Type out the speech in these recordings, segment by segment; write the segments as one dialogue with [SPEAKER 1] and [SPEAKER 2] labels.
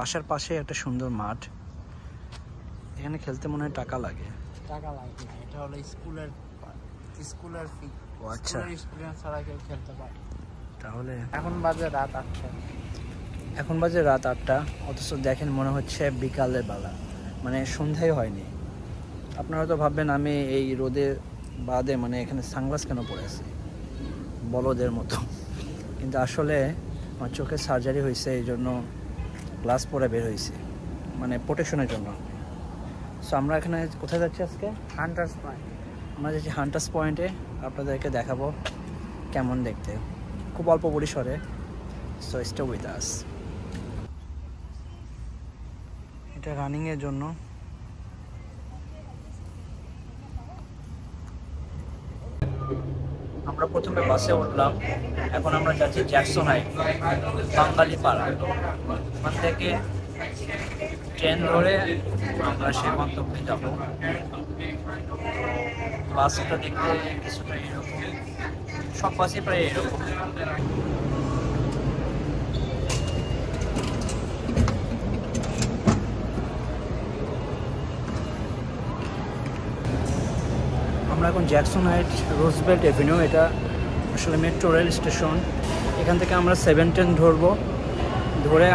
[SPEAKER 1] বাসার পাশে একটা সুন্দর মাঠ, এখানে খেলতে মনে হয় টাকা লাগে।
[SPEAKER 2] টাকা লাগে না, এটা হলো স্কুলের ফি।
[SPEAKER 1] ও আচ্ছা,
[SPEAKER 2] স্টুডেন্ট ছাড়া কেউ খেলতে পারে।
[SPEAKER 1] তাহলে
[SPEAKER 2] এখন বাজে রাত 8টা।
[SPEAKER 1] এখন বাজে রাত 8টা, অথচ দেখেন মনে হচ্ছে বিকালের বেলা, মানে সন্ধ্যায় হয়নি। আপনারা তো ভাববেন আমি এই রোদে বাদে মানে এখানে সানগ্লাস কেন পরে আছি বলদের মতো, কিন্তু আসলে আমার চোখের সার্জারি হয়েছে, এই জন্য গ্লাস পরে বের হয়েছে, মানে প্রোটেকশনের জন্য। সো আমরা এখানে কোথায় যাচ্ছি আজকে?
[SPEAKER 2] Hunters point.
[SPEAKER 1] আমরা যাচ্ছি হান্টার্স পয়েন্টে, আপনাদেরকে দেখাবো কেমন দেখতে, খুব অল্প পরিসরে। So stay with us. এটা রানিংয়ের জন্য। আমরা প্রথমে বাসে উঠলাম, এখন আমরা যাচ্ছি জ্যাকসন হাইট, বাঙালি পাড়া। ওখান থেকে ট্রেন ধরে আমরা সেই গন্তব্যে যাব। বাসটা দেখতে কিছুটা এরকম, সব বাসে প্রায় এরকম। আমরা এখন জ্যাকসন হাইট রোজবেল্ট এভিনিউ, এটা আসলে মেট্রো রেল স্টেশন। এখান থেকে আমরা 710 ধরবো, ধরে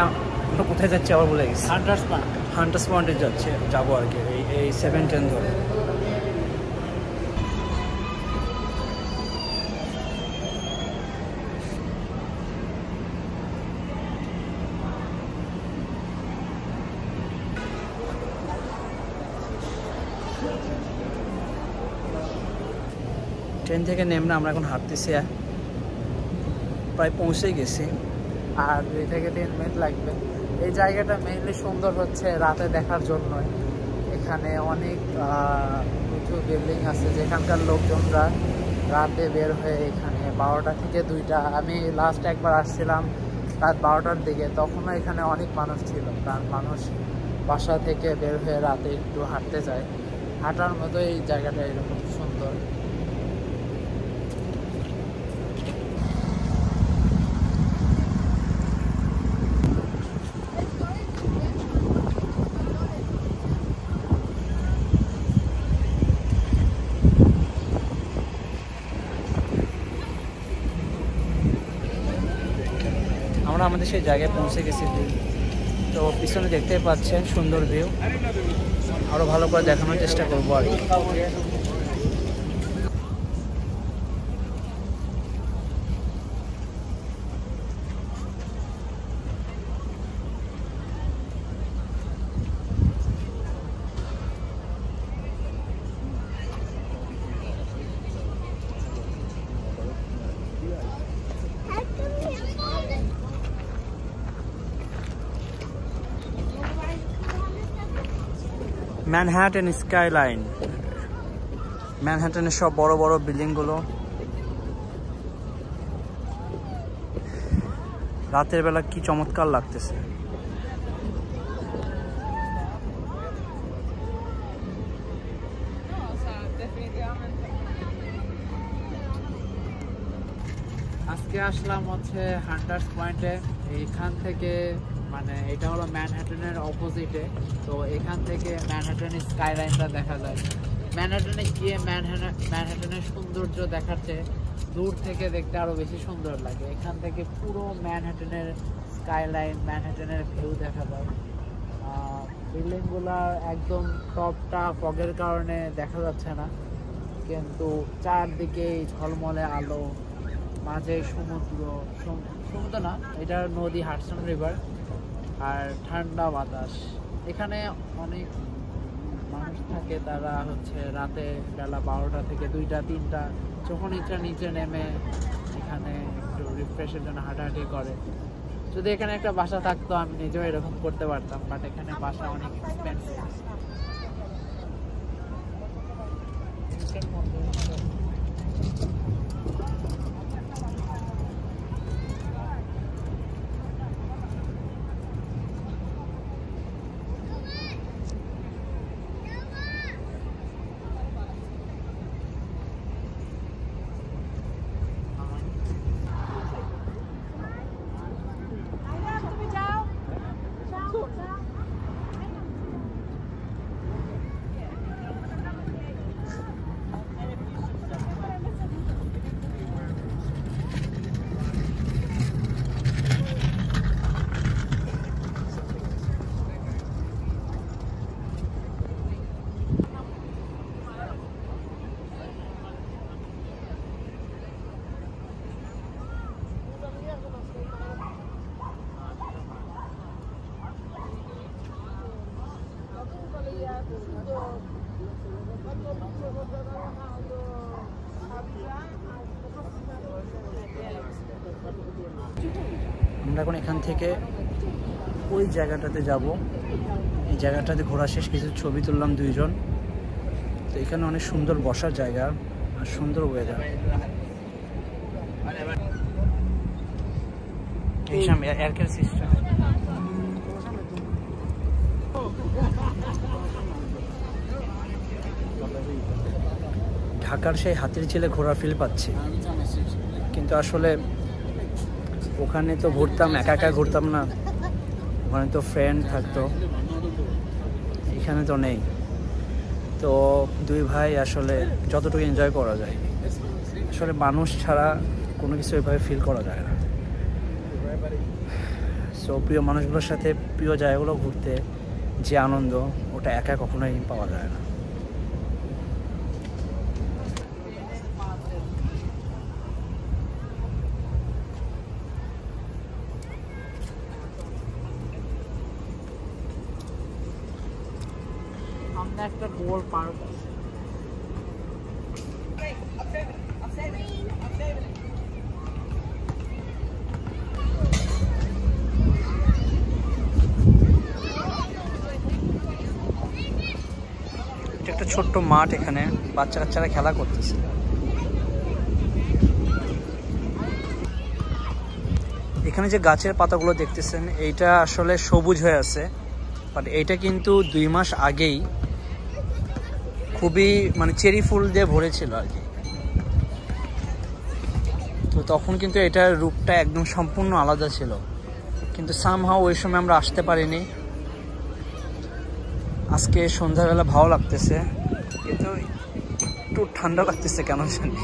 [SPEAKER 1] আমরা কোথায় যাচ্ছি আবার বলে গেছি, হান্টার্স পয়েন্টে যাবো আর কি, এই 710 ধরে। ট্রেন থেকে নেমে আমরা এখন হাঁটতেছি, প্রায় পৌঁছেই গেছি।
[SPEAKER 2] আর 2 থেকে 3 মিনিট লাগবে। এই জায়গাটা মেইনলি সুন্দর হচ্ছে রাতে দেখার জন্য। এখানে অনেক উঁচু বিল্ডিং আছে, যেখানকার লোকজনরা রাতে বের হয়ে এখানে 12টা থেকে 2টা, আমি লাস্ট একবার আসছিলাম রাত 12টার দিকে, তখনও এখানে অনেক মানুষ ছিল, কারণ মানুষ বাসা থেকে বের হয়ে রাতে একটু হাঁটতে যায়। হাঁটার মতো এই জায়গাটা এরকম সুন্দর।
[SPEAKER 1] আমরা আমাদের সেই জায়গায় পৌঁছে গেছি, তো পিছনে দেখতে পাচ্ছেন সুন্দর ভিউ, আরো ভালো করে দেখানোর চেষ্টা করবো আর কি। ম্যানহাটন স্কাইলাইন, ম্যানহাটনের সব বড় বড় বিল্ডিংগুলো রাতের বেলা কি চমৎকার লাগতেছে।
[SPEAKER 2] আজকে আসলাম হচ্ছে হান্টার্স পয়েন্টে। এইখান থেকে মানে এটা হলো ম্যানহাটনের অপোজিটে, তো এখান থেকে ম্যানহাটন স্কাইলাইনটা দেখা যায়। ম্যানহাটনে গিয়ে ম্যানহাটনের সৌন্দর্য দেখাচ্ছে দূর থেকে দেখতে আরো বেশি সুন্দর লাগে। এখান থেকে পুরো ম্যানহাটনের স্কাইলাইন, ম্যানহাটনের ভিউ দেখা যায়। বিল্ডিংগুলার একদম টপটা ফগের কারণে দেখা যাচ্ছে না, কিন্তু চারদিকে ঝলমলে আলো, মাঝে সমুদ্র না, এটা নদী, হাডসন রিভার, আর ঠান্ডা বাতাস। এখানে অনেক মানুষ থাকে, তারা হচ্ছে রাতে বেলা 12টা থেকে 2টা 3টা যখন ইচ্ছা নিচে নেমে এখানে একটু রিফ্রেশের জন্য হাঁটাহাঁটি করে। যদি এখানে একটা বাসা থাকতো আমি নিজেও এরকম করতে পারতাম, বাট এখানে বাসা অনেক এক্সপেন্সিভ।
[SPEAKER 1] আমরা এখন এখান থেকে ওই জায়গাটাতে যাব। এই জায়গাটাতে ঘোরা শেষ, কিছু ছবি তুললাম দুইজন। তো এখানে অনেক সুন্দর বসার জায়গা আর সুন্দর ওয়েদার। এই সামনে এয়ারকেল সিস্টেম। ঢাকার সেই হাতির ঝিলে ঘোরা ফিল পাচ্ছি, কিন্তু আসলে ওখানে তো ঘুরতাম একা একা ঘুরতাম না, ওখানে তো ফ্রেন্ড থাকতো, এখানে তো নেই। তো দুই ভাই আসলে যতটুকু এনজয় করা যায়, আসলে মানুষ ছাড়া কোনো কিছু এভাবে ফিল করা যায় না। সো প্রিয় মানুষগুলোর সাথে প্রিয় জায়গাগুলো ঘুরতে যে আনন্দ, ওটা একা কখনোই পাওয়া যায় না।
[SPEAKER 2] সামনে একটা গোল পার্ক আছে।
[SPEAKER 1] এটা একটা ছোট্ট মাঠ, এখানে বাচ্চা কাচ্চারা খেলা করতেছে। এখানে যে গাছের পাতাগুলো দেখতেছেন, এইটা আসলে সবুজ হয়ে আছে, বাট এইটা কিন্তু 2 মাস আগেই খুবই মানে চেরি ফুল দিয়ে ভরেছিল আর কি। তো তখন কিন্তু এটার রূপটা একদম সম্পূর্ণ আলাদা ছিল, কিন্তু সামহাও ওই সময় আমরা আসতে পারিনি। আজকে সন্ধ্যাবেলা ভালো লাগতেছে, কিন্তু একটু ঠান্ডা লাগতেছে কেন জানি।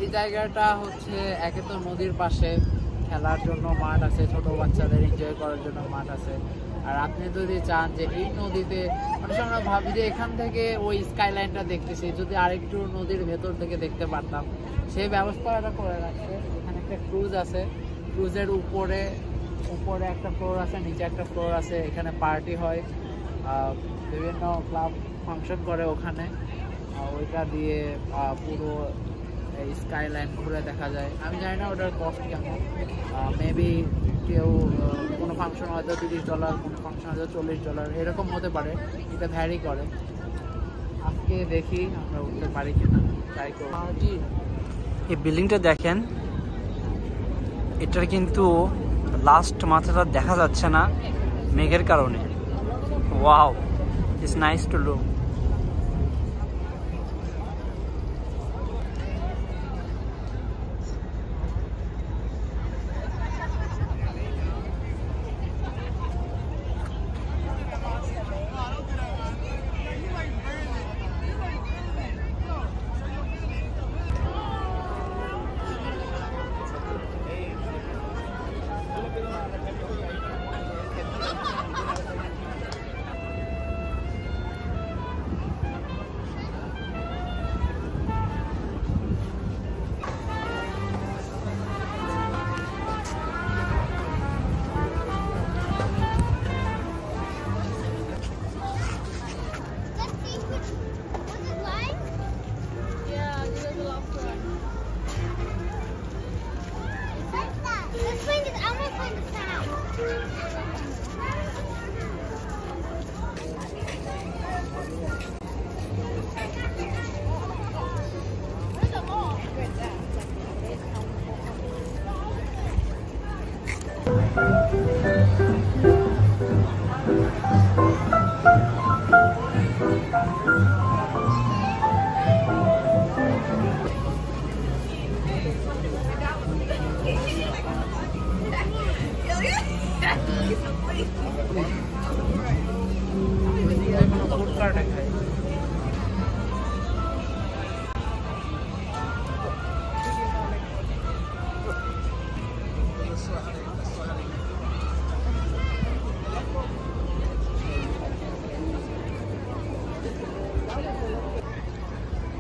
[SPEAKER 2] এই জায়গাটা হচ্ছে একে তো নদীর পাশে, খেলার জন্য মাঠ আছে, ছোট বাচ্চাদের এনজয় করার জন্য মাঠ আছে। আর আপনি যদি চান যে এই নদীতে, অনেক সময় আমরা ভাবি যে এখান থেকে ওই স্কাইলাইনটা দেখতেছি, যদি আরেকটু নদীর ভেতর থেকে দেখতে পারতাম, সেই ব্যবস্থাটা করে রাখছে। এখানে একটা ক্রুজ আছে, ক্রুজের উপরে একটা ফ্লোর আছে, নিচে একটা ফ্লোর আছে। এখানে পার্টি হয়, বিভিন্ন ক্লাব ফাংশন করে ওখানে, ওইটা দিয়ে পুরো স্কাইলাইন ঘুরে দেখা যায়। আমি জানি না ওটার কস্ট কেমন, মেবি কেউ কোনো ফাংশন হয়তো $30, কোনো ফাংশন হয়তো $40, এরকম হতে পারে, এটা ভ্যারি করে। আজকে দেখি আমরা উঠতে পারি কিনা, ট্রাই করব।
[SPEAKER 1] এই বিল্ডিংটা দেখেন, এটার কিন্তু লাস্ট মাথাটা দেখা যাচ্ছে না মেঘের কারণে। Wow, it's nice to look.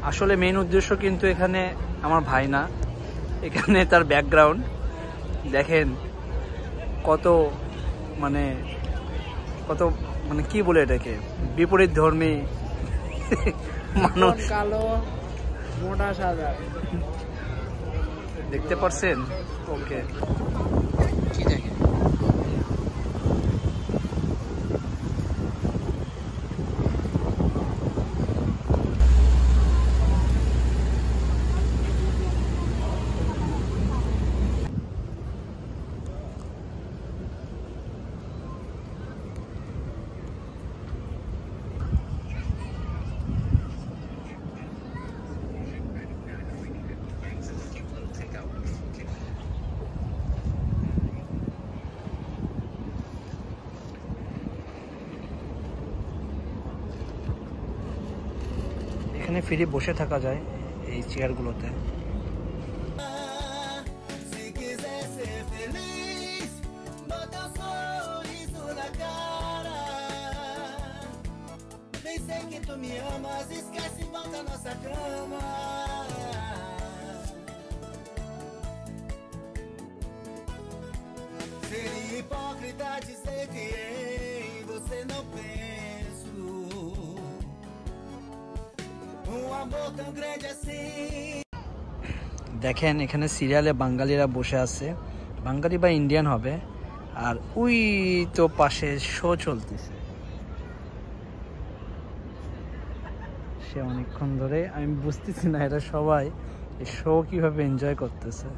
[SPEAKER 1] আসলে মেইন উদ্দেশ্য কিন্তু এখানে আমার ভাই না, এখানে তার ব্যাকগ্রাউন্ড দেখেন কত মানে কত মানে কি বলে এটাকে বিপরীত ধর্মী মানুষ।
[SPEAKER 2] কালো মোটা সাদা
[SPEAKER 1] দেখতে পারছেন? ওকে কি দেখেন এখানে ফ্রি বসে থাকা যায় এই চেয়ারগুলোতে।
[SPEAKER 3] Seria hipócrita dizer que em você não penso. Amor tão grande assim.
[SPEAKER 1] দেখেন এখানে সিরিয়ালে বাঙালিরা বসে আছে, বাঙালি বা ইন্ডিয়ান হবে, আর ওই তো পাশে শো চলতেছে। সে অনেকক্ষণ ধরে আমি বুঝতেছি না এরা সবাই এই শো কিভাবে এনজয় করতেছে।